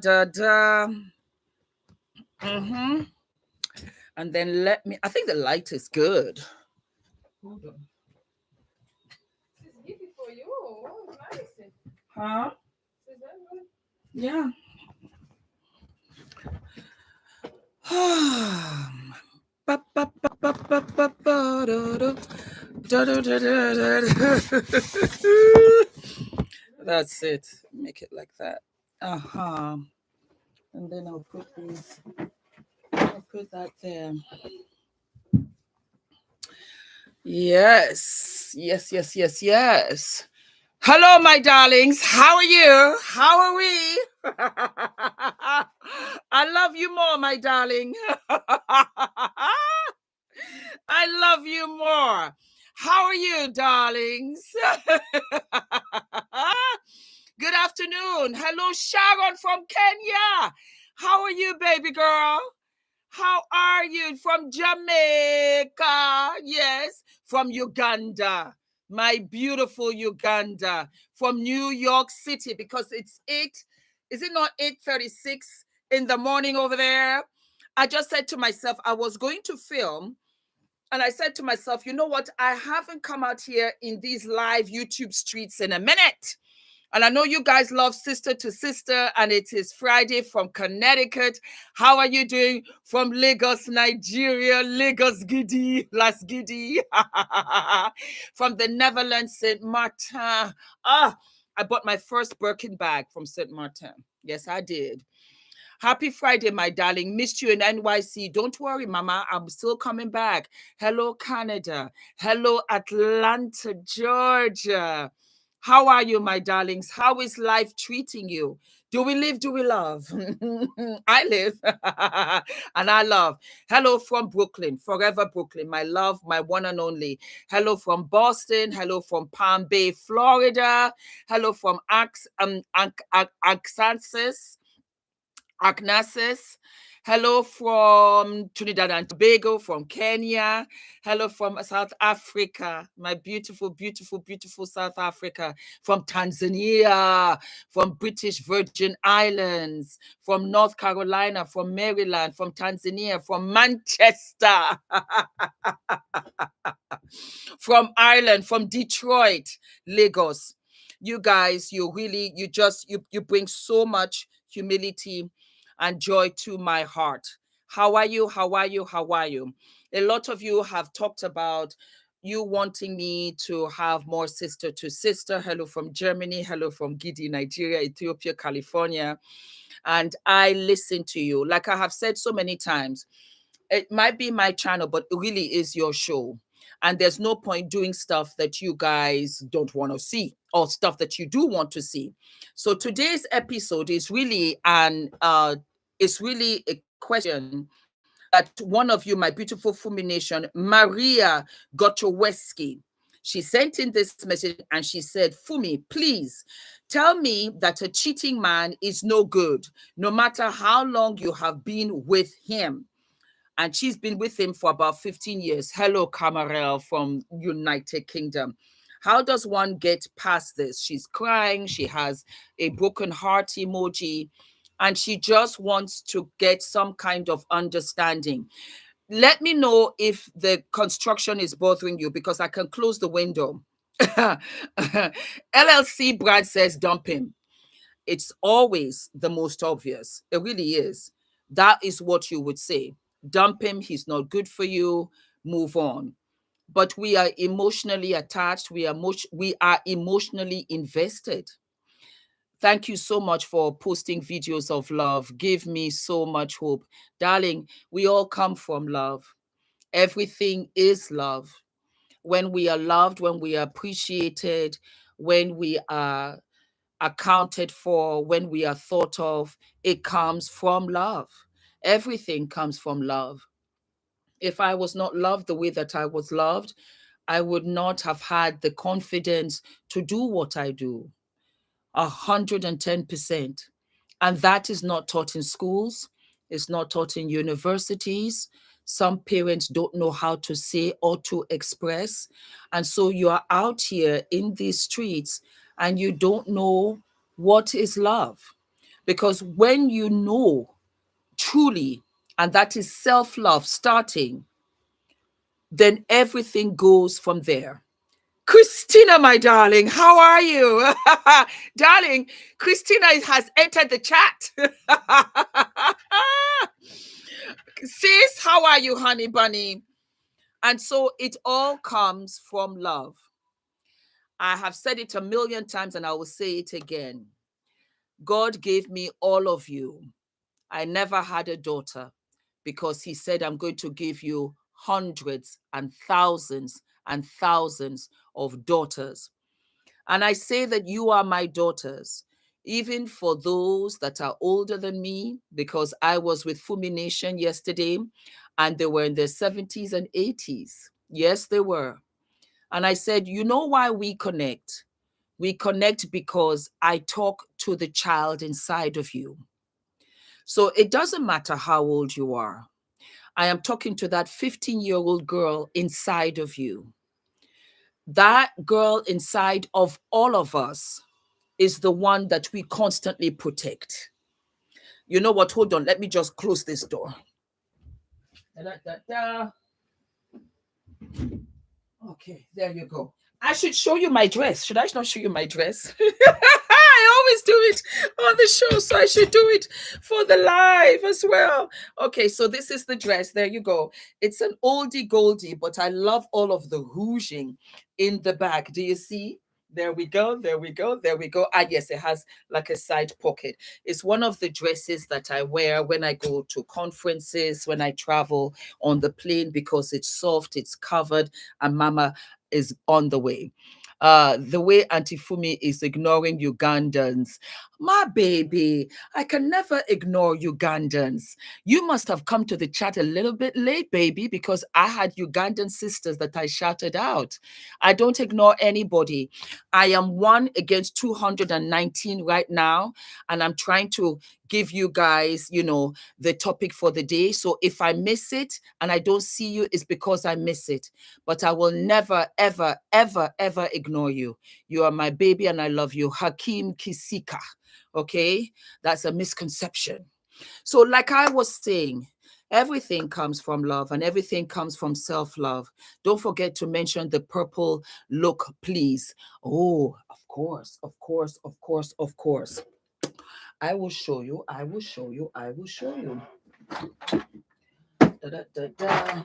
da. And then I think the light is good. Hold on. It's easy for you. Oh, nice. Huh? Yeah. That's it. Make it like that. And then I'll put that there. Yes. Hello, my darlings. How are you? How are we? I love you more, my darling. I love you more. How are you, darlings? Good afternoon. Hello, Sharon from Kenya. How are you, baby girl? How are you? From Jamaica. Yes. From Uganda. My beautiful Uganda. From New York City, because it's 8. Is it not 8:36 in the morning over there? I just said to myself, I was going to film. And I said to myself, you know what? I haven't come out here in these live YouTube streets in a minute. And I know you guys love Sister to Sister, and it is Friday from Connecticut. How are you doing? From Lagos, Nigeria, Lagos Giddy, Las Giddy. From the Netherlands, St. Martin. I bought my first Birkin bag from St. Martin. Yes, I did. Happy Friday, my darling. Missed you in NYC. Don't worry, Mama. I'm still coming back. Hello, Canada. Hello, Atlanta, Georgia. How are you, my darlings? How is life treating you? Do we live? Do we love? I live and I love. Hello from Brooklyn, forever Brooklyn, my love, my one and only. Hello from Boston. Hello from Palm Bay, Florida. Hello from Agnasis. Hello from Trinidad and Tobago, from Kenya. Hello from South Africa, my beautiful, beautiful, beautiful South Africa. From Tanzania, from British Virgin Islands, from North Carolina, from Maryland, from Tanzania, from Manchester, from Ireland, from Detroit, Lagos. You guys, you bring so much humility and joy to my heart. How are you? How are you? How are you? A lot of you have talked about you wanting me to have more sister to sister. Hello from Germany. Hello from Gidi, Nigeria, Ethiopia, California. And I listen to you. Like I have said so many times, it might be my channel, but it really is your show. And there's no point doing stuff that you guys don't want to see or stuff that you do want to see. So today's episode is really a question that one of you, my beautiful Fumi Nation, Maria Gotoweski, she sent in this message and she said, Fumi, please tell me that a cheating man is no good, no matter how long you have been with him. And she's been with him for about 15 years. Hello, Camarel from United Kingdom. How does one get past this? She's crying. She has a broken heart emoji, and she just wants to get some kind of understanding. Let me know if the construction is bothering you, because I can close the window. LLC Brad says dump him. It's always the most obvious. It really is. That is what you would say. Dump him. He's not good for you. Move on. But we are emotionally attached. We are emotionally invested. Thank you so much for posting videos of love. Give me so much hope. Darling, we all come from love. Everything is love. When we are loved, when we are appreciated, when we are accounted for, when we are thought of, it comes from love. Everything comes from love. If I was not loved the way that I was loved, I would not have had the confidence to do what I do. 110%. And that is not taught in schools. It's not taught in universities. Some parents don't know how to say or to express. And so you are out here in these streets and you don't know what is love. Because when you know truly, and that is self-love starting, then everything goes from there. Christina, my darling, how are you? Darling, Christina has entered the chat. Sis, how are you, honey bunny? And so it all comes from love. I have said it a million times and I will say it again. God gave me all of you. I never had a daughter because he said, I'm going to give you hundreds and thousands of daughters. And I say that you are my daughters, even for those that are older than me, because I was with Fumi Nation yesterday and they were in their 70s and 80s. Yes, they were. And I said, you know why we connect? We connect because I talk to the child inside of you. So it doesn't matter how old you are. I am talking to that 15-year-old girl inside of you. That girl inside of all of us is the one that we constantly protect. You know what? Hold on. Let me just close this door. Okay, there you go. I should show you my dress. Should I not show you my dress? I always do it on the show, so I should do it for the live as well. Okay, so this is the dress. There you go. It's an oldie goldie, but I love all of the rouging in the back. Do you see? There we go, there we go, there we go. Ah, yes, it has like a side pocket. It's one of the dresses that I wear when I go to conferences, when I travel on the plane, because it's soft, it's covered, and Mama is on the way. The way Auntie Fumi is ignoring Ugandans. My baby, I can never ignore Ugandans. You must have come to the chat a little bit late, baby, because I had Ugandan sisters that I shouted out. I don't ignore anybody. I am 1 against 219 right now, and I'm trying to give you guys, the topic for the day. So if I miss it and I don't see you, it's because I miss it. But I will never, ever, ever, ever ignore you. You are my baby and I love you. Hakim Kisika. Okay? That's a misconception. So like I was saying, everything comes from love and everything comes from self-love. Don't forget to mention the purple look, please. Oh, of course, of course, of course, of course. I will show you. I will show you. I will show you. Da, da, da, da.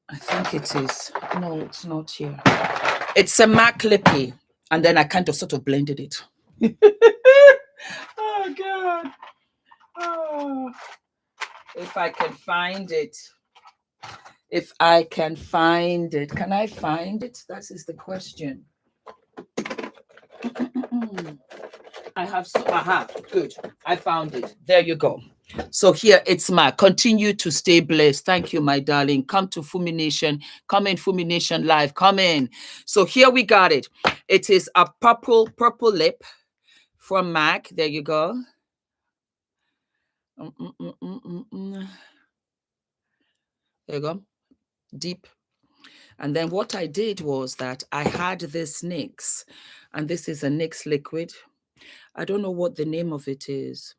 I think it is. No, it's not here. It's a MAC lippy. And then I kind of sort of blended it. Oh, God. Oh. If I can find it. If I can find it. Can I find it? That is the question. I have, good. I found it. There you go. So here it's MAC. Continue to stay blessed. Thank you, my darling. Come to Fumi Nation. Come in, Fumi Nation Live. Come in. So here we got it. It is a purple lip from MAC. There you go. There you go. Deep. And then what I did was that I had this NYX, and this is a NYX liquid. I don't know what the name of it is.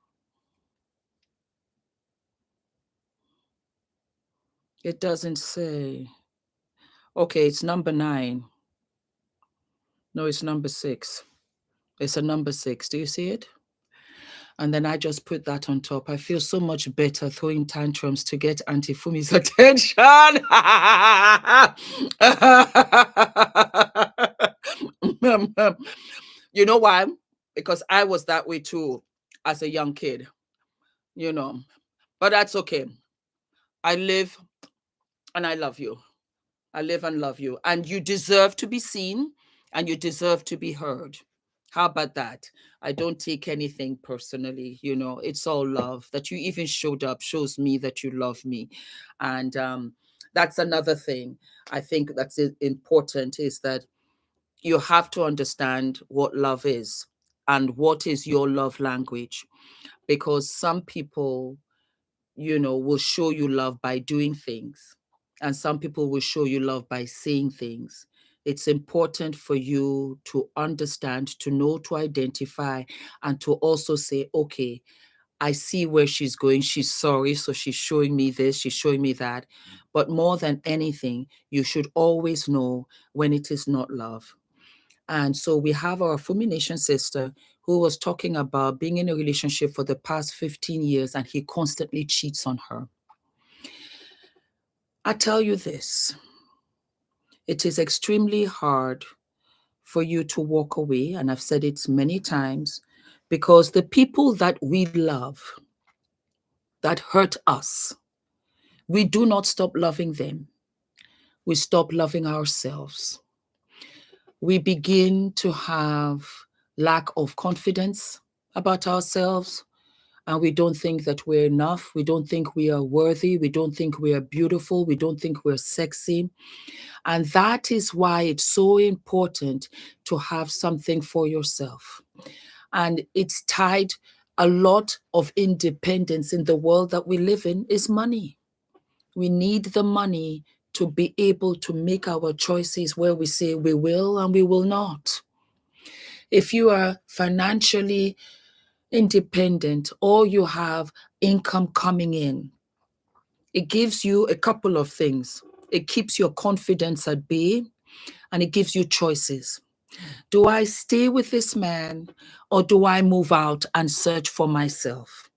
It doesn't say. Okay, it's number 9. No, it's number 6. It's a number 6. Do you see it? And then I just put that on top. I feel so much better throwing tantrums to get Auntie Fumi's attention. You know why? Because I was that way too as a young kid, But that's okay. I live and I love you. I live and love you. And you deserve to be seen and you deserve to be heard. How about that? I don't take anything personally. It's all love. That you even showed up shows me that you love me. And that's another thing I think that's important, is that you have to understand what love is and what is your love language. Because some people, will show you love by doing things. And some people will show you love by saying things. It's important for you to understand, to know, to identify, and to also say, okay, I see where she's going. She's sorry. So she's showing me this, she's showing me that. But more than anything, you should always know when it is not love. And so we have our Fumi Nation sister who was talking about being in a relationship for the past 15 years and he constantly cheats on her. I tell you this, it is extremely hard for you to walk away. And I've said it many times, because the people that we love, that hurt us, we do not stop loving them. We stop loving ourselves. We begin to have lack of confidence about ourselves, and we don't think that we're enough. We don't think we are worthy. We don't think we are beautiful. We don't think we're sexy. And that is why it's so important to have something for yourself. And it's tied, a lot of independence in the world that we live in is money. We need the money to be able to make our choices where we say we will and we will not. If you are financially independent or you have income coming in, it gives you a couple of things. It keeps your confidence at bay and it gives you choices. Do I stay with this man or do I move out and search for myself?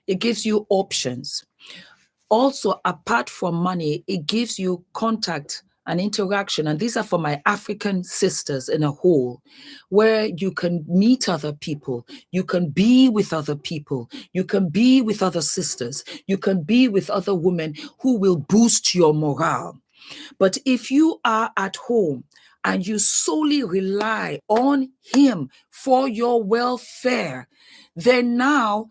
It gives you options. Also, apart from money, it gives you contact and interaction. And these are for my African sisters in a whole, where you can meet other people, you can be with other people, you can be with other sisters, you can be with other women who will boost your morale. But if you are at home and you solely rely on him for your welfare, then now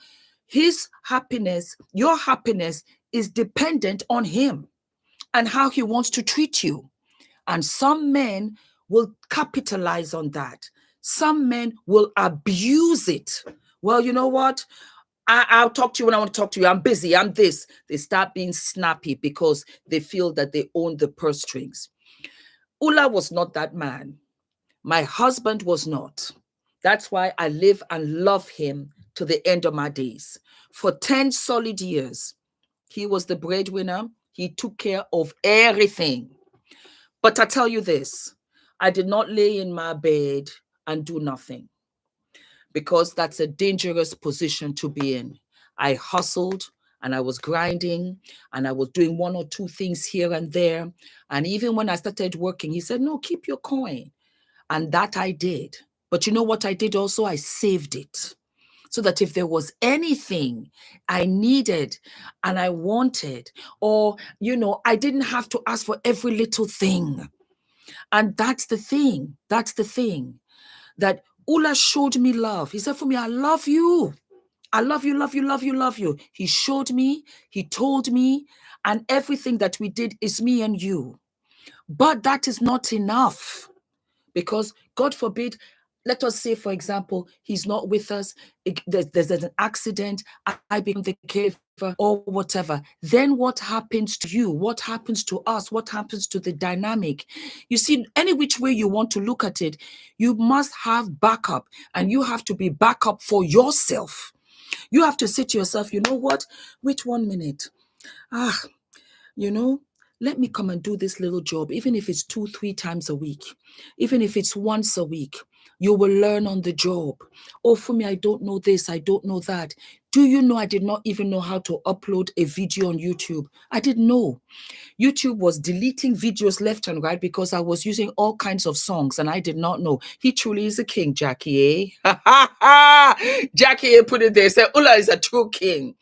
his happiness, your happiness is dependent on him and how he wants to treat you. And some men will capitalize on that. Some men will abuse it. Well, you know what? I'll talk to you when I want to talk to you. I'm busy. I'm this. They start being snappy because they feel that they own the purse strings. Ula was not that man. My husband was not. That's why I live and love him to the end of my days. For 10 solid years, he was the breadwinner. He took care of everything. But I tell you this, I did not lay in my bed and do nothing, because that's a dangerous position to be in. I hustled and I was grinding and I was doing one or two things here and there. And even when I started working, he said, no, keep your coin. And that I did. But you know what I did also? I saved it, so that if there was anything I needed and I wanted, or, you know, I didn't have to ask for every little thing. And that's the thing. That's the thing. That Ula showed me love. He said, Fumi, I love you. I love you, love you, love you, love you. He showed me, he told me, and everything that we did is me and you. But that is not enough, because God forbid, let us say, for example, he's not with us, there's an accident, I become the caregiver or whatever. Then what happens to you? What happens to us? What happens to the dynamic? You see, any which way you want to look at it, you must have backup, and you have to be backup for yourself. You have to say to yourself, you know what? Wait 1 minute. You know, let me come and do this little job, even if it's 2-3 times a week, even if it's once a week. You will learn on the job. Oh, Fumi, I don't know this, I don't know that. Do you know I did not even know how to upload a video on YouTube? I didn't know. YouTube was deleting videos left and right because I was using all kinds of songs and I did not know. He truly is a king, Jackie, eh? Jackie put it there, said, Ula is a true king.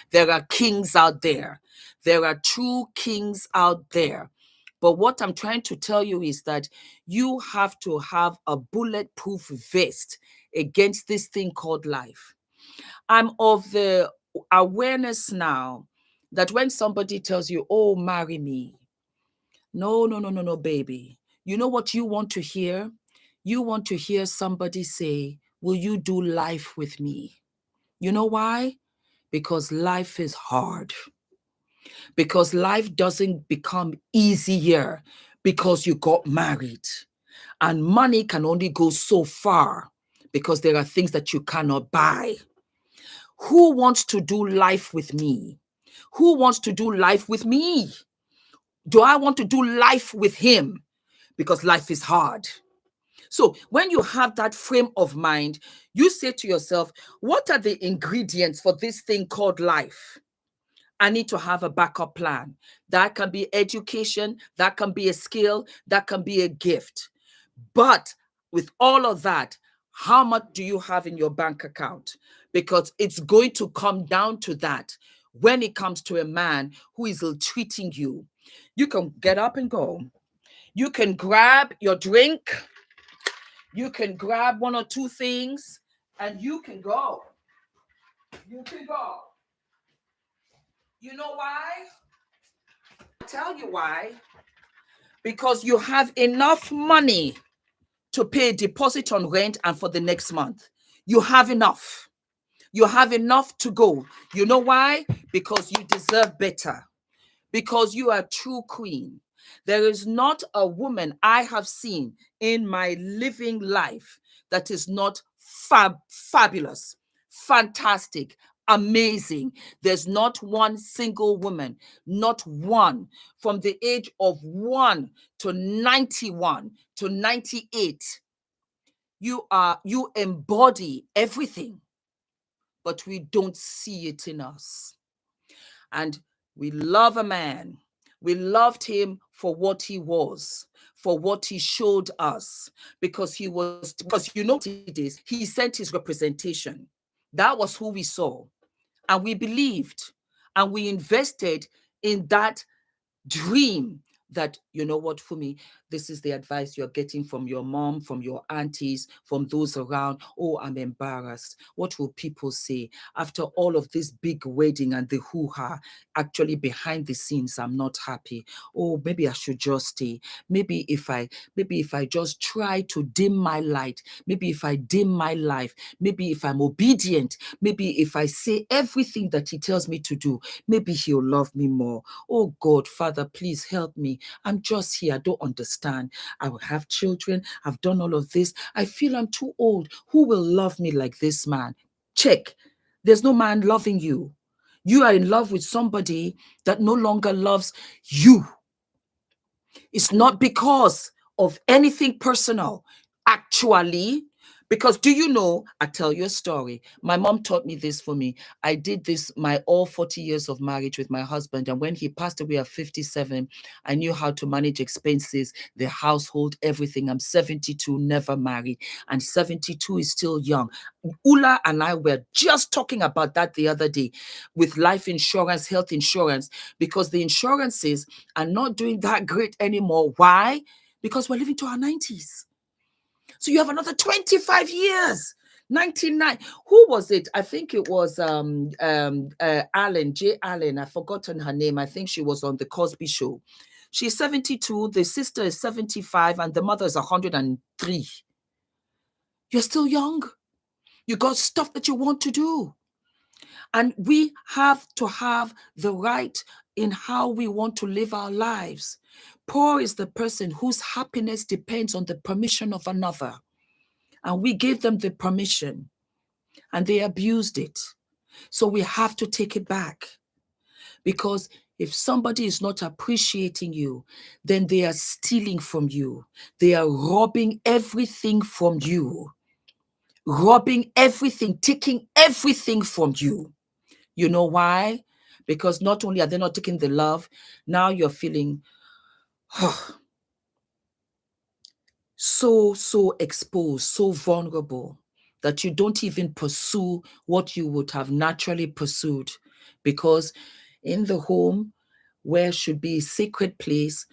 There are kings out there. There are true kings out there. But what I'm trying to tell you is that you have to have a bulletproof vest against this thing called life. I'm of the awareness now that when somebody tells you, oh, marry me, no, baby. You know what you want to hear? You want to hear somebody say, will you do life with me? You know why? Because life is hard. Because life doesn't become easier because you got married. And money can only go so far because there are things that you cannot buy. Who wants to do life with me? Who wants to do life with me? Do I want to do life with him? Because life is hard. So when you have that frame of mind, you say to yourself, what are the ingredients for this thing called life? I need to have a backup plan. That can be education, that can be a skill, that can be a gift. But with all of that, how much do you have in your bank account? Because it's going to come down to that when it comes to a man who is ill-treating you. You can get up and go. You can grab your drink. You can grab one or two things and you can go. You can go. You know why? I'll tell you why. Because you have enough money to pay a deposit on rent and for the next month. You have enough. You have enough to go. You know why? Because you deserve better. Because you are a true queen. There is not a woman I have seen in my living life that is not fabulous, fantastic, amazing. There's not one single woman, not one, from the age of 1 to 91 to 98. You embody everything, but we don't see it in us. And we love a man. We loved him for what he was, for what he showed us, because you know what it is. He sent his representation. That was who we saw. And we believed and we invested in that dream that, you know what, Fumi, this is the advice you're getting from your mom, from your aunties, from those around. Oh, I'm embarrassed. What will people say after all of this big wedding and the hoo-ha? Actually, behind the scenes, I'm not happy. Oh, maybe I should just stay. Maybe if I just try to dim my light, maybe if I dim my life, maybe if I'm obedient, maybe if I say everything that he tells me to do, maybe he'll love me more. Oh God, Father, please help me. I'm just here. I don't understand. I will have children. I've done all of this. I feel I'm too old. Who will love me like this man? Check. There's no man loving you. You are in love with somebody that no longer loves you. It's not because of anything personal. Actually, because do you know, I tell you a story. My mom taught me this for me. I did this my all 40 years of marriage with my husband. And when he passed away at 57, I knew how to manage expenses, the household, everything. I'm 72, never married. And 72 is still young. Ula and I were just talking about that the other day with life insurance, health insurance, because the insurances are not doing that great anymore. Why? Because we're living to our 90s. So you have another 25 years. 99. Who was it? I think it was Allen, J. Allen. I've forgotten her name. I think she was on the Cosby Show. She's 72. The sister is 75, and the mother is 103. You're still young. You got stuff that you want to do. And we have to have the right in how we want to live our lives. Poor is the person whose happiness depends on the permission of another. And we gave them the permission and they abused it. So we have to take it back. Because if somebody is not appreciating you, then they are stealing from you. They are robbing everything from you. Robbing everything, taking everything from you. You know why? Because not only are they not taking the love, now you're feeling so exposed, so vulnerable, that you don't even pursue what you would have naturally pursued. Because in the home, where should be a sacred place,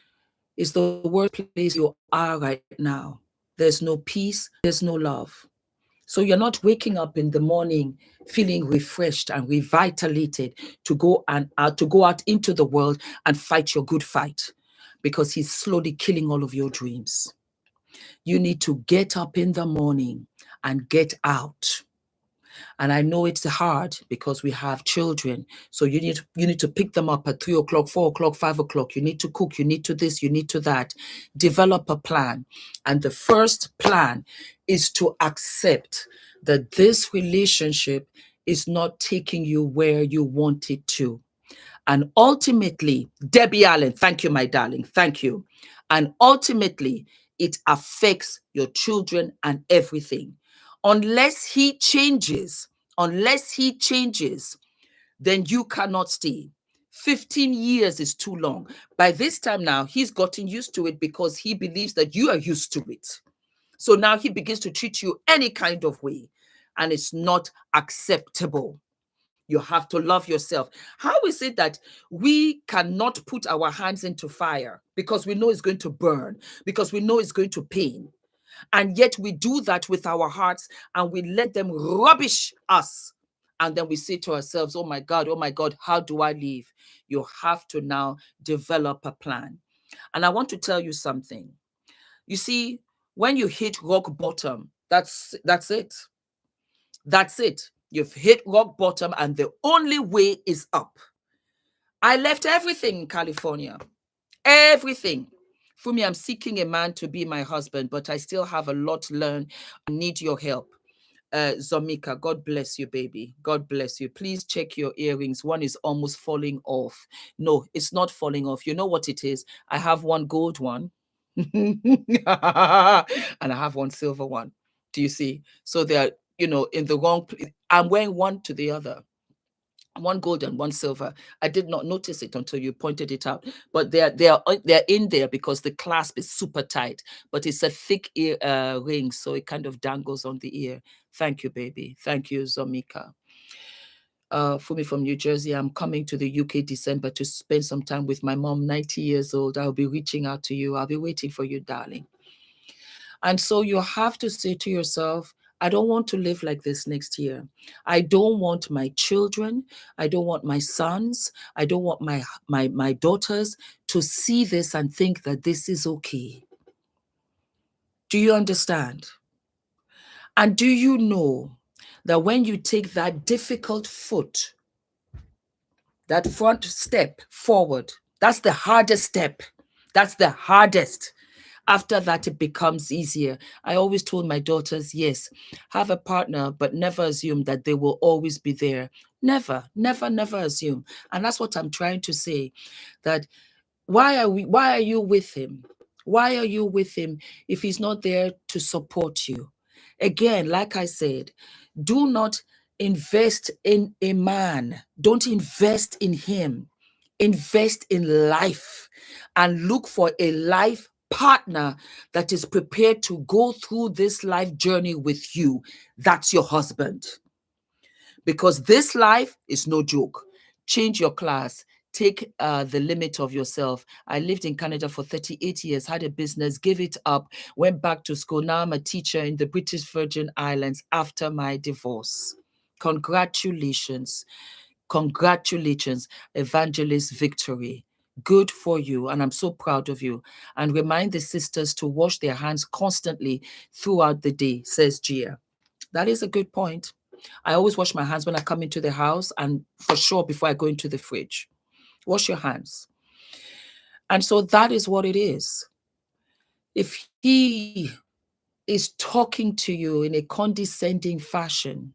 is the worst place you are right now. There's no peace, there's no love. So you're not waking up in the morning feeling refreshed and revitalated to go out into the world and fight your good fight, because he's slowly killing all of your dreams. You need to get up in the morning and get out. And I know it's hard because we have children. So you need to pick them up at 3 o'clock, 4 o'clock, 5 o'clock. You need to cook, you need to this, you need to that. Develop a plan. And the first plan is to accept that this relationship is not taking you where you want it to. And ultimately, Debbie Allen, thank you, my darling. Thank you. And ultimately, it affects your children and everything. Unless he changes, then you cannot stay. 15 years is too long. By this time now, he's gotten used to it because he believes that you are used to it. So now he begins to treat you any kind of way, and it's not acceptable. You have to love yourself. How is it that we cannot put our hands into fire because we know it's going to burn, because we know it's going to pain? And yet we do that with our hearts and we let them rubbish us. And then we say to ourselves, oh my God, how do I live? You have to now develop a plan. And I want to tell you something. You see, when you hit rock bottom, that's it. That's it. You've hit rock bottom and the only way is up. I left everything in California. Everything. Fumi, I'm seeking a man to be my husband, but I still have a lot to learn. I need your help. Zomika, God bless you, baby. God bless you. Please check your earrings. One is almost falling off. No, it's not falling off. You know what it is? I have one gold one and I have one silver one. Do you see? So they're, in the wrong place. I'm wearing one to the other. One gold and one silver. I did not notice it until you pointed it out. But they're in there because the clasp is super tight. But it's a thick ear ring, so it kind of dangles on the ear. Thank you, baby. Thank you, Zomika. Fumi from New Jersey. I'm coming to the UK December to spend some time with my mom, 90 years old. I'll be reaching out to you. I'll be waiting for you, darling. And so you have to say to yourself, I don't want to live like this next year. I don't want my children. I don't want my sons. I don't want my daughters to see this and think that this is okay. Do you understand? And do you know that when you take that difficult foot, that front step forward, that's the hardest step. That's the hardest. After that, it becomes easier. I always told my daughters, yes, have a partner, but never assume that they will always be there. Never, never, never assume. And that's what I'm trying to say, that why are you with him? Why are you with him if he's not there to support you? Again, like I said, do not invest in a man. Don't invest in him. Invest in life and look for a life partner that is prepared to go through this life journey with you. That's your husband. Because this life is no joke. Change your class. Take the limit of yourself. I lived in Canada for 38 years, had a business, gave it up, went back to school. Now I'm a teacher in the British Virgin Islands after my divorce. Congratulations. Congratulations, Evangelist Victory. Good for you. And I'm so proud of you. And remind the sisters to wash their hands constantly throughout the day, says Gia. That is a good point. I always wash my hands when I come into the house and for sure before I go into the fridge. Wash your hands. And so that is what it is. If he is talking to you in a condescending fashion,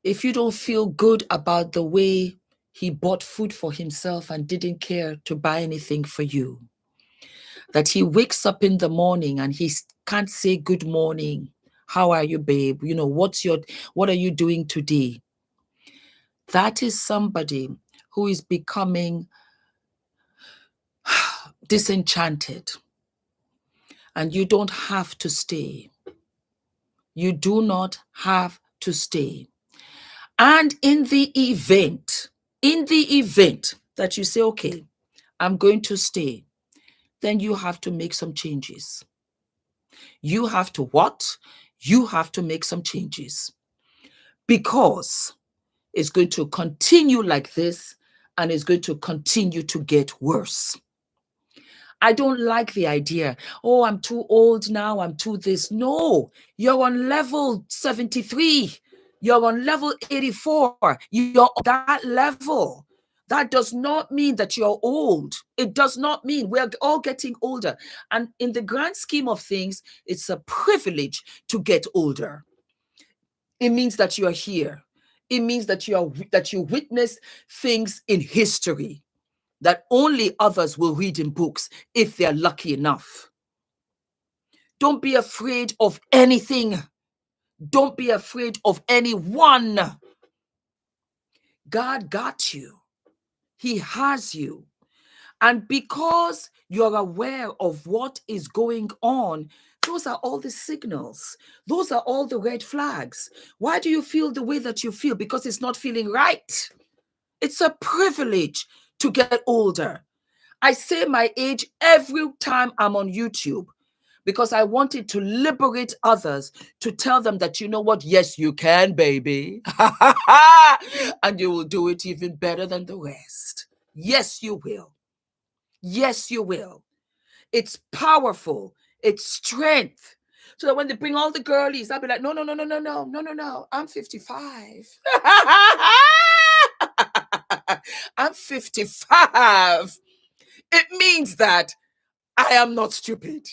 if you don't feel good about the way he bought food for himself and didn't care to buy anything for you, that he wakes up in the morning and he can't say good morning, how are you, babe? What are you doing today? That is somebody who is becoming disenchanted. And you don't have to stay. You do not have to stay. And in the event that you say, okay, I'm going to stay, then you have to make some changes. You have to what? You have to make some changes. Because it's going to continue like this and it's going to continue to get worse. I don't like the idea, oh, I'm too old now, I'm too this. No, you're on level 73. You're on level 84. You're on that level. That does not mean that you're old. It does not mean we're all getting older. And in the grand scheme of things, it's a privilege to get older. It means that you're here. It means that you witness things in history that only others will read in books if they're lucky enough. Don't be afraid of anything. Don't be afraid of anyone. God got you. He has you. And because you're aware of what is going on, those are all the signals. Those are all the red flags. Why do you feel the way that you feel? Because it's not feeling right. It's a privilege to get older. I say my age every time I'm on YouTube because I wanted to liberate others, to tell them that, you know what? Yes, you can, baby. And you will do it even better than the rest. Yes, you will. Yes, you will. It's powerful. It's strength. So that when they bring all the girlies, I'll be like, no, no, no, no, no, no, no, no, no. I'm 55. I'm 55. It means that I am not stupid.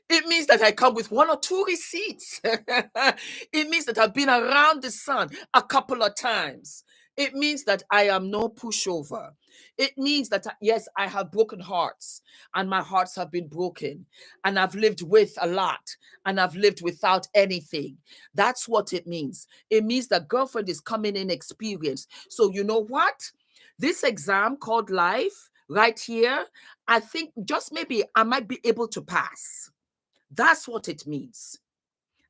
It means that I come with 1 or 2 receipts. It means that I've been around the sun a couple of times. It means that I am no pushover. It means that, yes, I have broken hearts, and my hearts have been broken, and I've lived with a lot, and I've lived without anything. That's what it means. It means that girlfriend is coming in experienced. So you know what? This exam called life right here, I think just maybe I might be able to pass. That's what it means.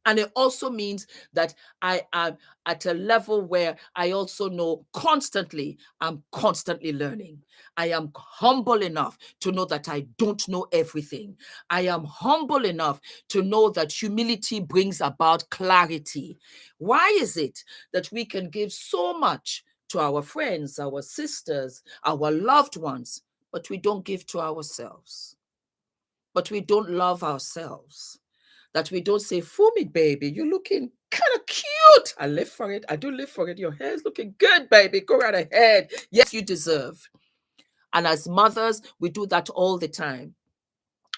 And it also means that I am at a level where I also know I'm constantly learning. I am humble enough to know that I don't know everything. I am humble enough to know that humility brings about clarity. Why is it that we can give so much to our friends, our sisters, our loved ones, but we don't give to ourselves? But we don't love ourselves? That we don't say, Fumi, baby, you're looking kind of cute. I live for it. I do live for it. Your hair's looking good, baby. Go right ahead. Yes, you deserve. And as mothers, we do that all the time.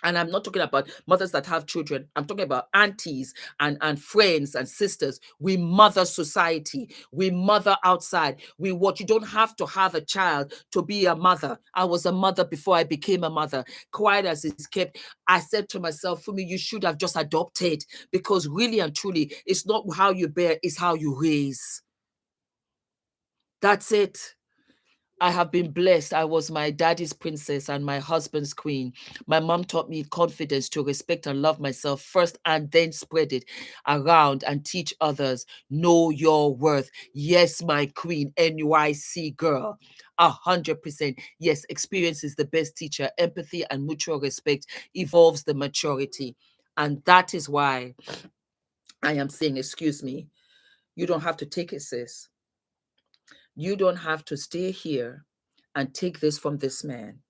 And I'm not talking about mothers that have children. I'm talking about aunties and friends and sisters. We mother society. We mother outside. We watch. You don't have to have a child to be a mother. I was a mother before I became a mother. Quiet as it's kept, I said to myself, Fumi, you should have just adopted, because really and truly, it's not how you bear, it's how you raise. That's it. I have been blessed. I was my daddy's princess and my husband's queen. My mom taught me confidence to respect and love myself first, and then spread it around and teach others. Know your worth. Yes, my queen, NYC girl. 100%. Yes, experience is the best teacher. Empathy and mutual respect evolves the maturity. And that is why I am saying, excuse me, you don't have to take it, sis. You don't have to stay here and take this from this man.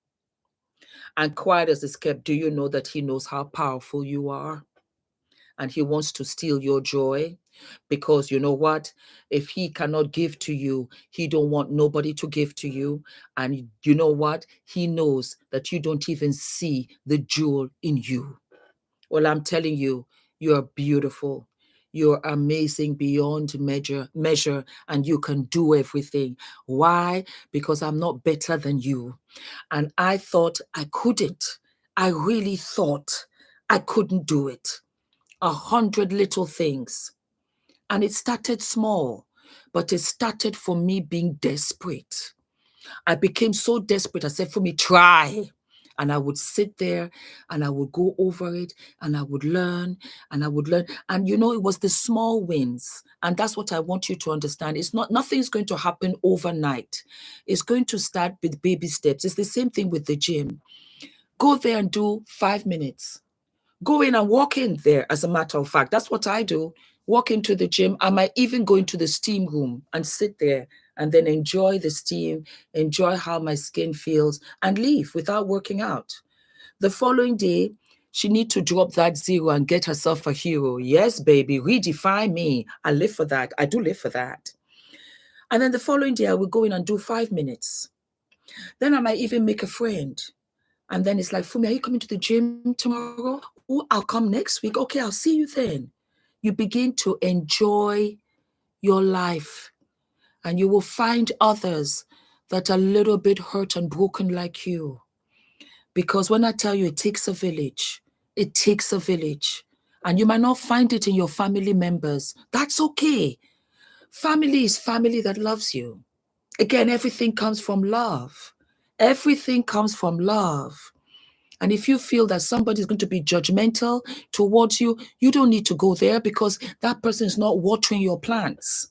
And quiet as it's kept, do you know that he knows how powerful you are? And he wants to steal your joy, because you know what? If he cannot give to you, he don't want nobody to give to you. And you know what? He knows that you don't even see the jewel in you. Well, I'm telling you, you're beautiful. You're amazing beyond measure, and you can do everything. Why? Because I'm not better than you. And I thought I couldn't. I really thought I couldn't do it. 100 little things. And it started small, but it started for me being desperate. I became so desperate. I said, for me, try. And I would sit there and I would go over it and I would learn and I would learn. And you know, it was the small wins. And that's what I want you to understand. It's not, nothing's going to happen overnight. It's going to start with baby steps. It's the same thing with the gym. Go there and do 5 minutes. Go in and walk in there, as a matter of fact. That's what I do. Walk into the gym. I might even go into the steam room and sit there and then enjoy the steam, enjoy how my skin feels, and leave without working out. The following day, She need to drop that zero and get herself a hero. Yes, baby, redefine me. I live for that. I do live for that. And then the following day, I will go in and do 5 minutes. Then I might even make a friend. And then it's like, Fumi, are you coming to the gym tomorrow? Oh, I'll come next week. Okay, I'll see you then. You begin to enjoy your life, and you will find others that are a little bit hurt and broken like you. Because when I tell you it takes a village, it takes a village. And you might not find it in your family members. That's okay. Family is family that loves you. Again, everything comes from love. Everything comes from love. And if you feel that somebody is going to be judgmental towards you, you don't need to go there because that person is not watering your plants.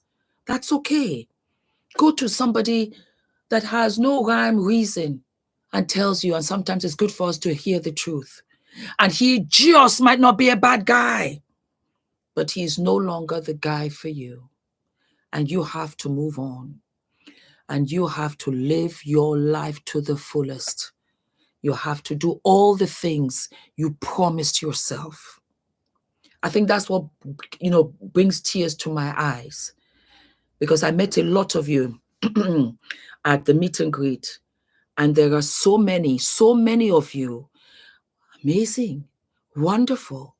That's okay. Go to somebody that has no rhyme, reason, and tells you, and sometimes it's good for us to hear the truth. And he just might not be a bad guy, but he's no longer the guy for you. And you have to move on. And you have to live your life to the fullest. You have to do all the things you promised yourself. I think that's what, brings tears to my eyes, because I met a lot of you at the meet and greet, and there are so many of you. Amazing, wonderful.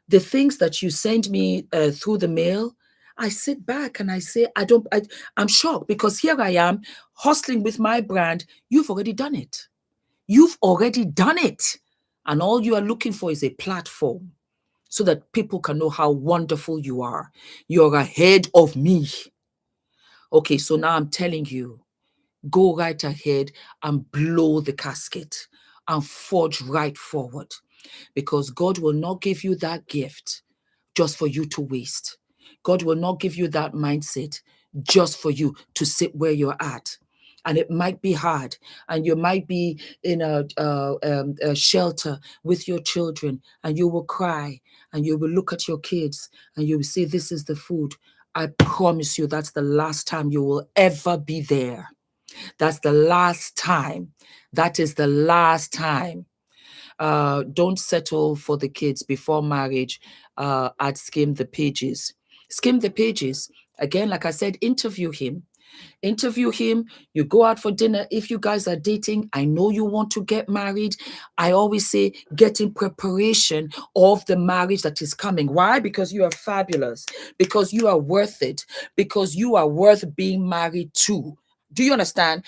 The things that you send me through the mail, I sit back and I say, I'm shocked, because here I am hustling with my brand. You've already done it. You've already done it. And all you are looking for is a platform so that people can know how wonderful you are. You're ahead of me. Okay, so now I'm telling you, go right ahead and blow the casket and forge right forward, because God will not give you that gift just for you to waste. God will not give you that mindset just for you to sit where you're at. And it might be hard, and you might be in a shelter with your children, and you will cry, and you will look at your kids, and you will say, this is the food. I promise you, that's the last time you will ever be there. That's the last time. That is the last time. Don't settle for the kids before marriage. I'd skim the pages. Skim the pages. Again, like I said, interview him. Interview him. You go out for dinner. If you guys are dating, I know you want to get married. I always say, get in preparation of the marriage that is coming. Why? Because you are fabulous. Because you are worth it. Because you are worth being married to. Do you understand?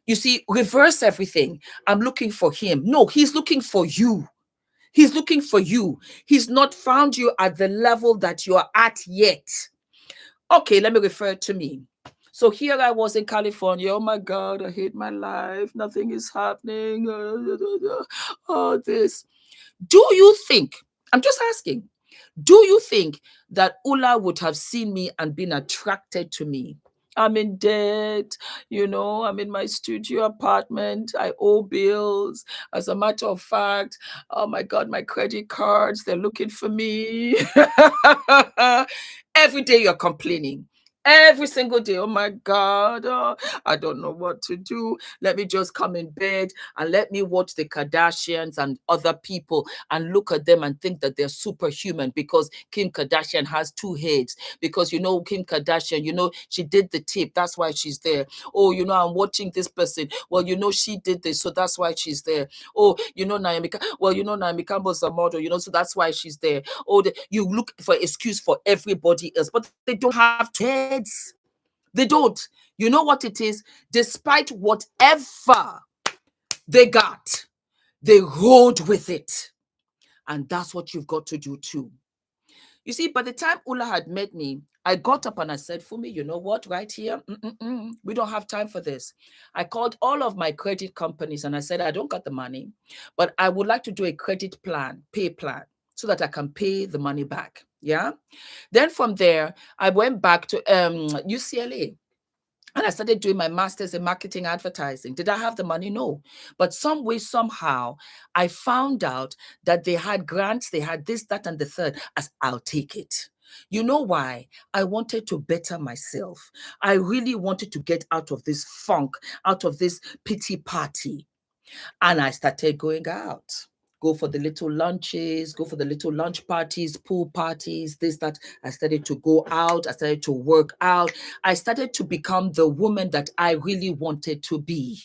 You see, reverse everything. I'm looking for him. No, he's looking for you. He's looking for you. He's not found you at the level that you are at yet. Okay, let me refer to me. So here I was in California. Oh my God, I hate my life. Nothing is happening. Oh, this. Do you think, I'm just asking, do you think that Ula would have seen me and been attracted to me? I'm in debt, I'm in my studio apartment. I owe bills. As a matter of fact, oh my God, my credit cards, they're looking for me. Every day you're complaining. Every single day, oh my God, I don't know what to do. Let me just come in bed and let me watch the Kardashians and other people and look at them and think that they're superhuman, because Kim Kardashian has 2 heads. Because, Kim Kardashian, she did the tip. That's why she's there. Oh, I'm watching this person. Well, she did this, so that's why she's there. Oh, Naomi. Well, Naomi Campbell's a model, so that's why she's there. Oh, you look for excuse for everybody else, but they don't have 2 heads. They don't. You know what it is? Despite whatever they got, they rode with it. And that's what you've got to do too. You see, by the time Ula had met me, I got up and I said, Fumi, you know what, right here, we don't have time for this. I called all of my credit companies and I said, I don't got the money, but I would like to do a credit plan, pay plan, so that I can pay the money back. Yeah. Then from there, I went back to UCLA. And I started doing my master's in marketing advertising. Did I have the money? No. But some way, somehow, I found out that they had grants, they had this, that, and the third. As I'll take it. You know why? I wanted to better myself. I really wanted to get out of this funk, out of this pity party. And I started going out. go for the little lunches, go for the little lunch parties, pool parties, this, that. I started to go out. I started to work out. I started to become the woman that I really wanted to be,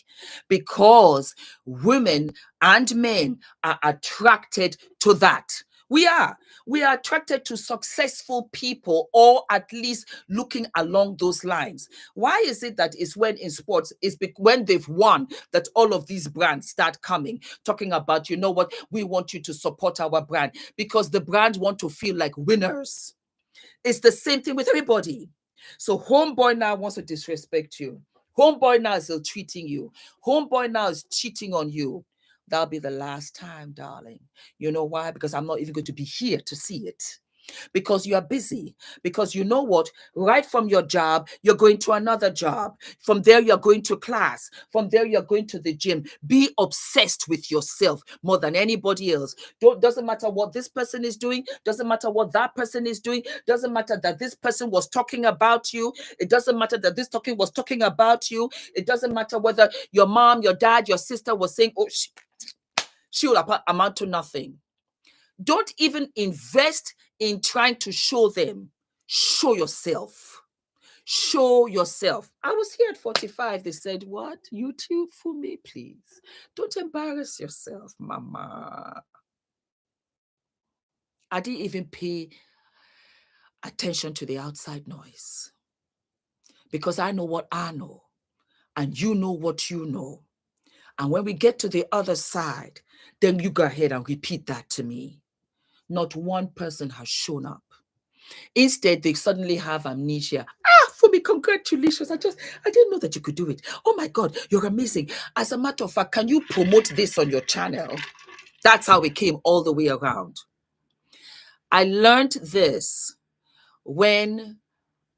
because women and men are attracted to that. We are. We are attracted to successful people, or at least looking along those lines. Why is it that it's when in sports, when they've won, that all of these brands start coming, talking about, you know what, we want you to support our brand, because the brands want to feel like winners. It's the same thing with everybody. So homeboy now wants to disrespect you. Homeboy now is ill-treating you. Homeboy now is cheating on you. That'll be the last time, darling. You know why? Because I'm not even going to be here to see it. Because you are busy. Because you know what? Right from your job, you're going to another job. From there, you're going to class. From there, you're going to the gym. Be obsessed with yourself more than anybody else. Doesn't matter what this person is doing. Doesn't matter what that person is doing. Doesn't matter that this person was talking about you. It doesn't matter that this talking was talking about you. It doesn't matter whether your mom, your dad, your sister was saying, oh, she will amount to nothing. Don't even invest in trying to show them. Show yourself. Show yourself. I was here at 45. They said, what? You too, Fumi, please. Don't embarrass yourself, mama. I didn't even pay attention to the outside noise, because I know what I know, and you know what you know. And when we get to the other side, then you go ahead and repeat that to me. Not one person has shown up. Instead, they suddenly have amnesia. Fumi, congratulations. I didn't know that you could do it. Oh my God, you're amazing. As a matter of fact, can you promote this on your channel? That's how it came all the way around. I learned this when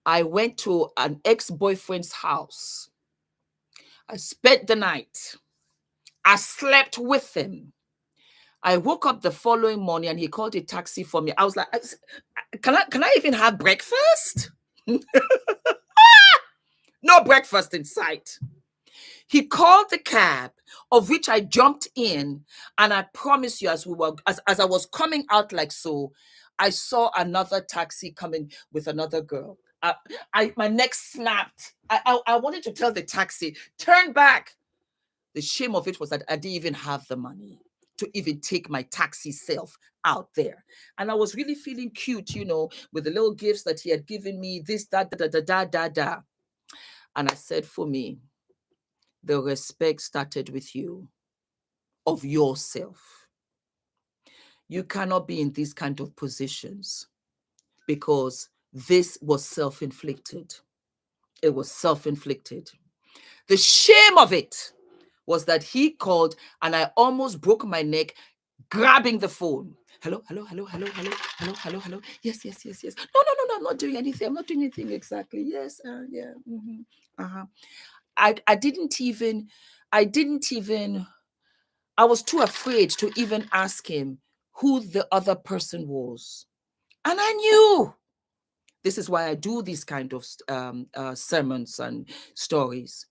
I went to an ex-boyfriend's house. I spent the night. I slept with him. I woke up the following morning and he called a taxi for me. I was like, can I even have breakfast? No breakfast in sight. He called the cab, of which I jumped in, and I promise you, as I was coming out like so, I saw another taxi coming with another girl. My neck snapped. I wanted to tell the taxi, turn back. The shame of it was that I didn't even have the money to even take my taxi self out there. And I was really feeling cute, with the little gifts that he had given me, this, that, da, da, da, da, da. And I said, for me, the respect started with you, of yourself. You cannot be in these kind of positions, because this was self-inflicted. It was self-inflicted. The shame of it was that he called and I almost broke my neck grabbing the phone. Hello, hello, hello, hello, hello, hello, hello, hello. Yes, yes, yes, yes. No, I'm not doing anything. I'm not doing anything exactly. Yes, yeah. Uh-huh. I didn't even, I was too afraid to even ask him who the other person was. And I knew. This is why I do these kind of sermons and stories.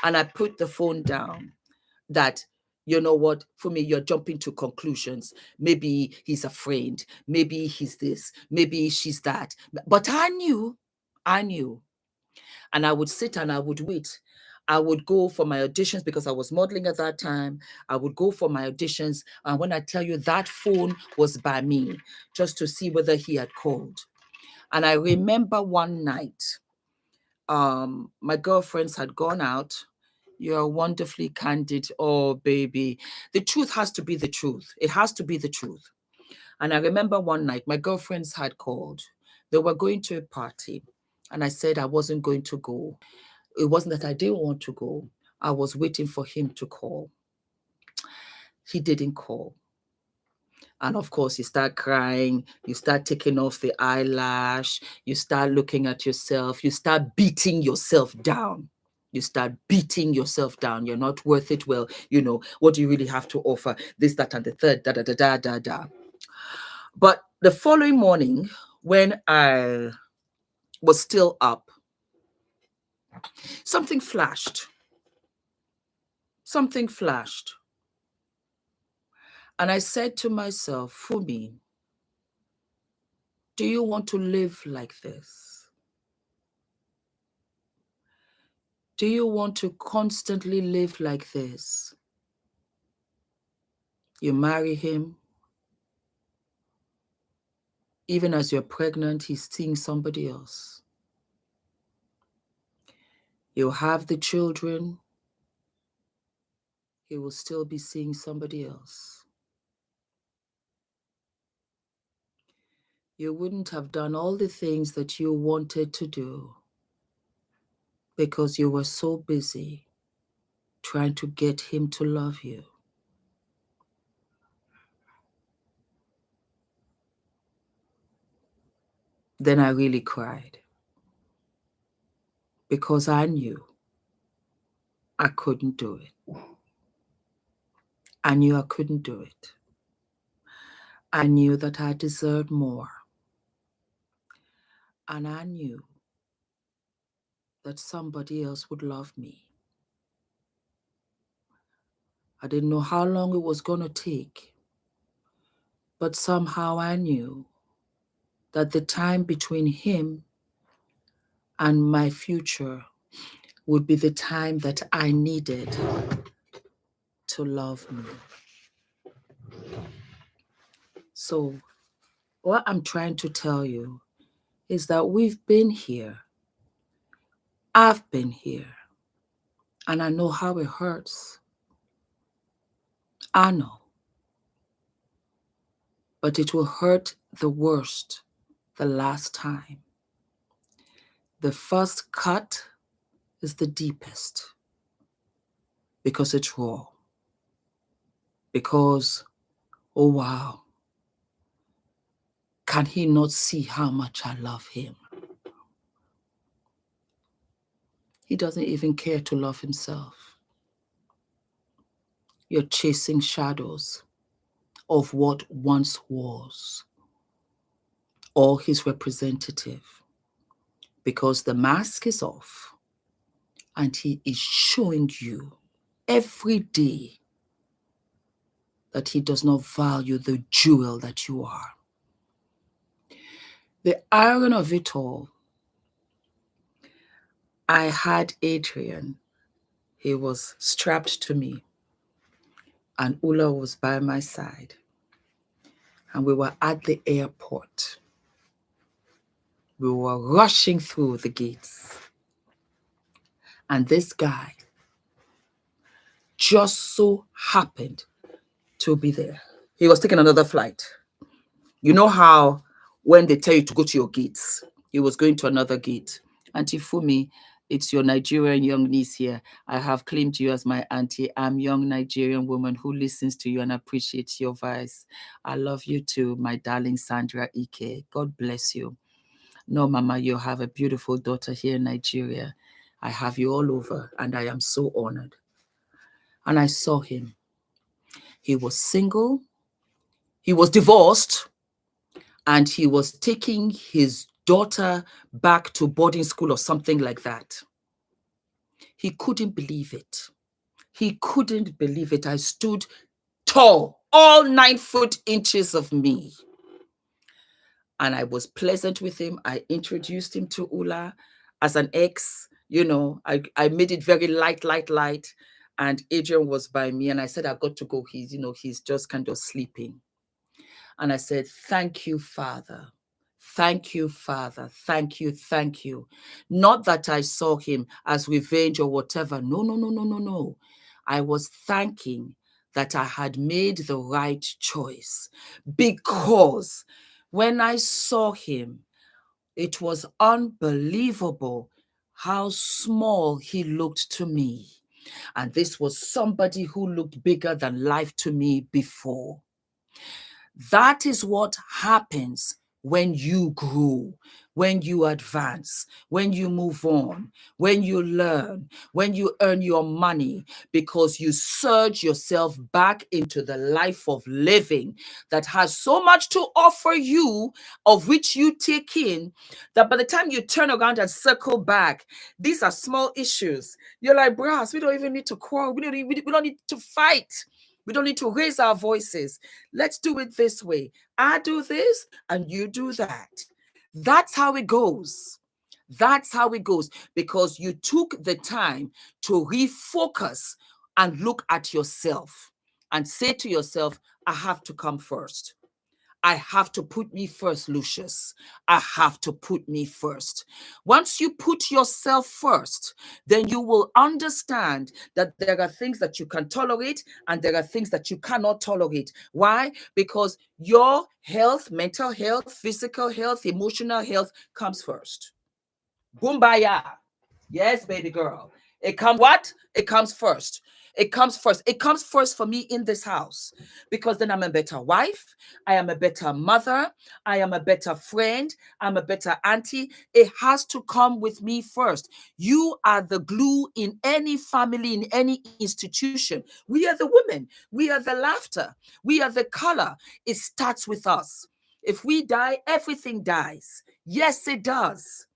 And I put the phone down. That, you know what, for me, you're jumping to conclusions. Maybe he's a friend. Maybe he's this. Maybe she's that. But I knew. And I would sit and I would wait. I would go for my auditions because I was modeling at that time. I would go for my auditions. And when I tell you, that phone was by me, just to see whether he had called. And I remember one night, my girlfriends had gone out. You're wonderfully candid. Oh, baby. The truth has to be the truth. It has to be the truth. And I remember one night, my girlfriends had called. They were going to a party. And I said I wasn't going to go. It wasn't that I didn't want to go. I was waiting for him to call. He didn't call. And of course, you start crying. You start taking off the eyelash. You start looking at yourself. You start beating yourself down. You start beating yourself down. You're not worth it. Well, what do you really have to offer? This, that, and the third, da, da, da, da, da, da. But the following morning, when I was still up, something flashed. Something flashed. And I said to myself, Fumi, do you want to live like this? Do you want to constantly live like this? You marry him, even as you're pregnant, he's seeing somebody else. You have the children, he will still be seeing somebody else. You wouldn't have done all the things that you wanted to do because you were so busy trying to get him to love you. Then I really cried because I knew I couldn't do it. I knew I couldn't do it. I knew that I deserved more. And I knew that somebody else would love me. I didn't know how long it was going to take, but somehow I knew that the time between him and my future would be the time that I needed to love me. So what I'm trying to tell you is that we've been here. I've been here. And I know how it hurts. I know. But it will hurt the worst the last time. The first cut is the deepest because it's raw. Because, oh wow, can he not see how much I love him? He doesn't even care to love himself. You're chasing shadows of what once was, or his representative, because the mask is off and he is showing you every day that he does not value the jewel that you are. The irony of it all, I had Adrian. He was strapped to me and Ula was by my side. And we were at the airport. We were rushing through the gates. And this guy just so happened to be there. He was taking another flight. You know how when they tell you to go to your gates, he was going to another gate. Auntie Fumi, it's your Nigerian young niece here. I have claimed you as my auntie. I'm a young Nigerian woman who listens to you and appreciates your voice. I love you too, my darling Sandra Ike. God bless you. No, Mama, you have a beautiful daughter here in Nigeria. I have you all over and I am so honored. And I saw him. He was single. He was divorced. And he was taking his daughter back to boarding school or something like that. He couldn't believe it. He couldn't believe it. I stood tall, all 9 inches of me. And I was pleasant with him. I introduced him to Ula as an ex. You know, I made it very light. And Adrian was by me. And I said, I've got to go. He's just kind of sleeping. And I said, thank you, Father. Thank you, Father. Thank you. Not that I saw him as revenge or whatever. No. I was thanking that I had made the right choice, because when I saw him, it was unbelievable how small he looked to me. And this was somebody who looked bigger than life to me before. That is what happens when you grow, when you advance, when you move on, when you learn, when you earn your money, because you surge yourself back into the life of living that has so much to offer you, of which you take in, that by the time you turn around and circle back, these are small issues. You're like, brass, we don't even need to quarrel. We don't need to fight. We don't need to raise our voices. Let's do it this way. I do this and you do that. That's how it goes. That's how it goes, because you took the time to refocus and look at yourself and say to yourself, I have to come first. I have to put me first, Lucius. I have to put me first. Once you put yourself first, then you will understand that there are things that you can tolerate and there are things that you cannot tolerate. Why? Because your health, mental health, physical health, emotional health comes first. Bumbaya. Yes, baby girl. It comes what? It comes first. It comes first. It comes first for me in this house, because then I'm a better wife. I am a better mother. I am a better friend. I'm a better auntie. It has to come with me first. You are the glue in any family, in any institution. We are the women. We are the laughter. We are the color. It starts with us. If we die, everything dies. Yes, it does.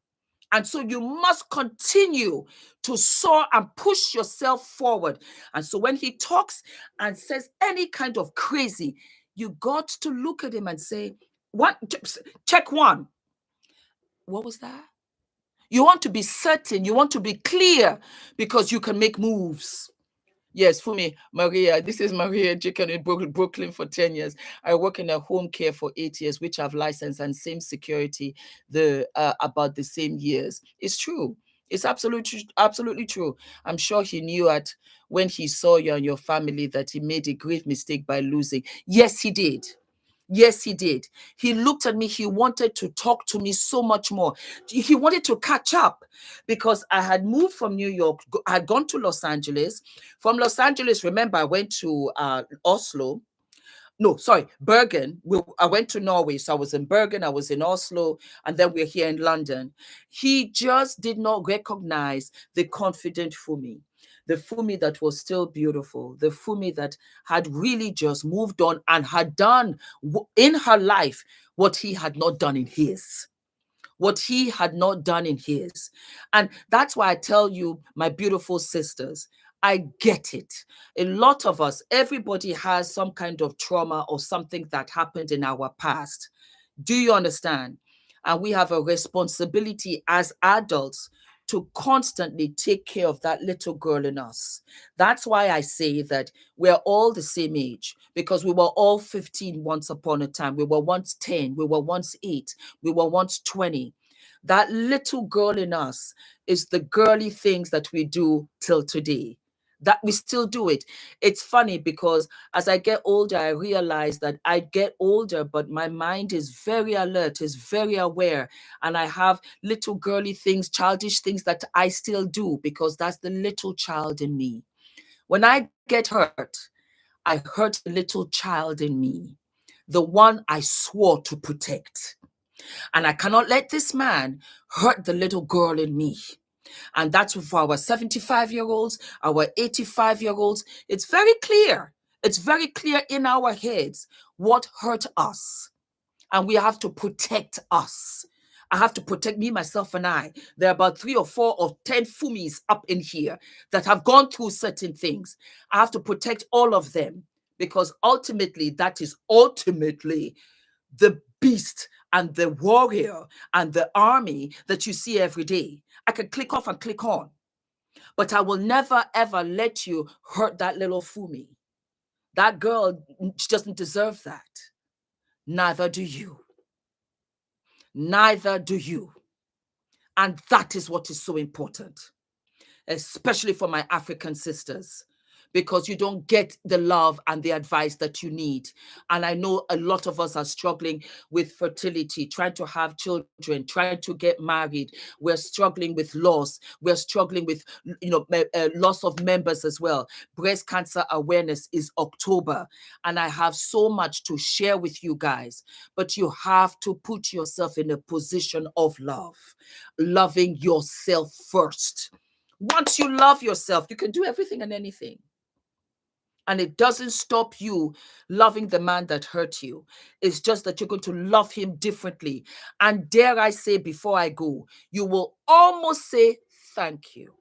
And so you must continue to soar and push yourself forward. And so when he talks and says any kind of crazy, you got to look at him and say, what? Check one. What was that? You want to be certain. You want to be clear, because you can make moves. Yes, Fumi, Maria. This is Maria Chicken in Brooklyn for 10 years. I work in a home care for 8 years, which I've licensed, and same security about the same years. It's true. It's absolutely true. I'm sure he knew when he saw you and your family that he made a great mistake by losing. Yes, he did. Yes, he did. He looked at me. He wanted to talk to me so much more. He wanted to catch up, because I had moved from New York. I had gone to Los Angeles. From Los Angeles, remember, I went to Oslo. No, sorry, Bergen. I went to Norway. So I was in Bergen, I was in Oslo, and then we're here in London. He just did not recognize the confident Fumi. The Fumi that was still beautiful, the Fumi that had really just moved on and had done in her life what he had not done in his. What he had not done in his. And that's why I tell you, my beautiful sisters, I get it. A lot of us, everybody has some kind of trauma or something that happened in our past. Do you understand? And we have a responsibility as adults to constantly take care of that little girl in us. That's why I say that we're all the same age, because we were all 15 once upon a time. We were once 10. We were once 8. We were once 20. That little girl in us is the girly things that we do till today, that we still do it. It's funny, because as I get older, I realize that I get older, but my mind is very alert, is very aware. And I have little girly things, childish things that I still do, because that's the little child in me. When I get hurt, I hurt the little child in me, the one I swore to protect. And I cannot let this man hurt the little girl in me. And that's for our 75-year-olds, our 85-year-olds. It's very clear. It's very clear in our heads what hurt us. And we have to protect us. I have to protect me, myself, and I. There are about 3 or 4 or 10 Fumis up in here that have gone through certain things. I have to protect all of them, because ultimately, that is ultimately the beast and the warrior and the army that you see every day. I can click off and click on, but I will never ever let you hurt that little Fumi. That girl doesn't deserve that. Neither do you. Neither do you. And that is what is so important, especially for my African sisters, because you don't get the love and the advice that you need. And I know a lot of us are struggling with fertility, trying to have children, trying to get married. We're struggling with loss. We're struggling with, loss of members as well. Breast cancer awareness is October, and I have so much to share with you guys. But you have to put yourself in a position of love, loving yourself first. Once you love yourself, you can do everything and anything. And it doesn't stop you loving the man that hurt you. It's just that you're going to love him differently. And dare I say, before I go, you will almost say, thank you.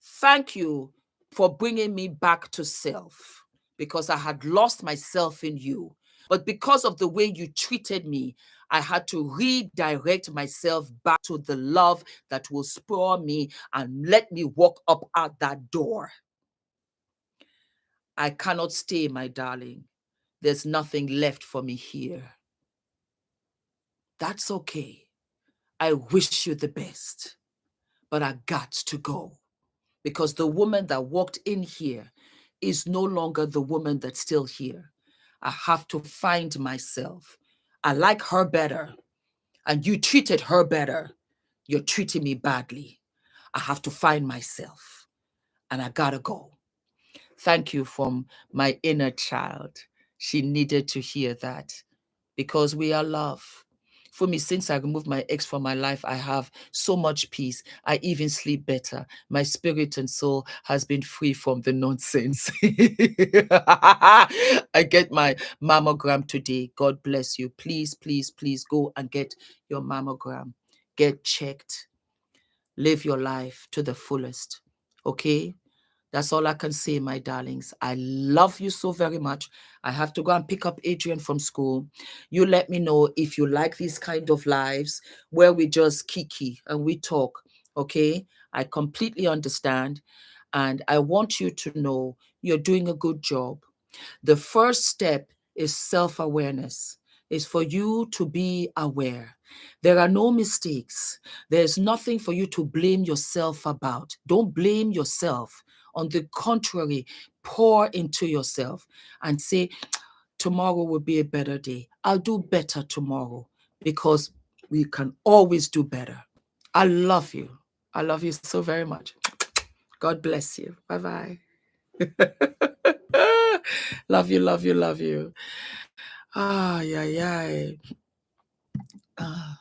Thank you for bringing me back to self. because I had lost myself in you. But because of the way you treated me, I had to redirect myself back to the love that will spur me and let me walk up out that door. I cannot stay, my darling. There's nothing left for me here. That's okay. I wish you the best, but I got to go because the woman that walked in here is no longer the woman that's still here. I have to find myself. I like her better, and you treated her better. You're treating me badly. I have to find myself, and I gotta go. Thank you from my inner child. She needed to hear that because we are love. For me, since I removed my ex from my life, I have so much peace. I even sleep better. My spirit and soul has been free from the nonsense. I get my mammogram today. God bless you. Please, please, please go and get your mammogram. Get checked. Live your life to the fullest. Okay? That's all I can say, my darlings. I love you so very much. I have to go and pick up Adrian from school. You let me know if you like these kind of lives where we just kiki and we talk, okay? I completely understand. And I want you to know you're doing a good job. The first step is self-awareness. Is for you to be aware. There are no mistakes. There's nothing for you to blame yourself about. Don't blame yourself. On the contrary, pour into yourself and say, tomorrow will be a better day. I'll do better tomorrow because we can always do better. I love you. I love you so very much. God bless you. Bye-bye. Love you, love you, love you. Ah, yeah, yeah. Ah.